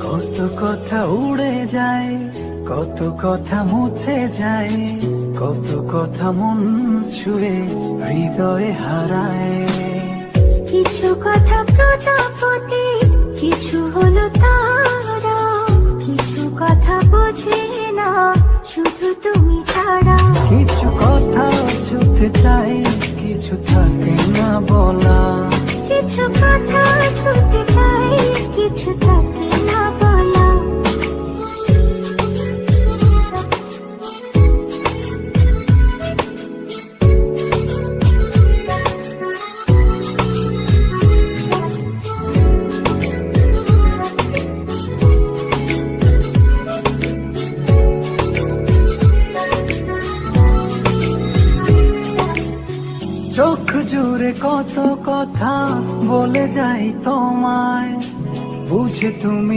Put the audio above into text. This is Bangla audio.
কত কথা উড়ে যায়, কত কথা মুছে যায়, কত কথা মন ছুঁয়ে হৃদয়ে হারায়। কিছু কথা প্রজাপতি, কিছু হলো তারা, কিছু কথা বোঝে না শুধু তুমি ছাড়া। কিছু কথা ছুতে চাই, কিছু থাকে না বলা। কিছু কথা ছুতে চাই, কিছু থাকে না বলা। চোখ জুড়ে কত কথা বলে যাই তোমায়, বুঝে তুমি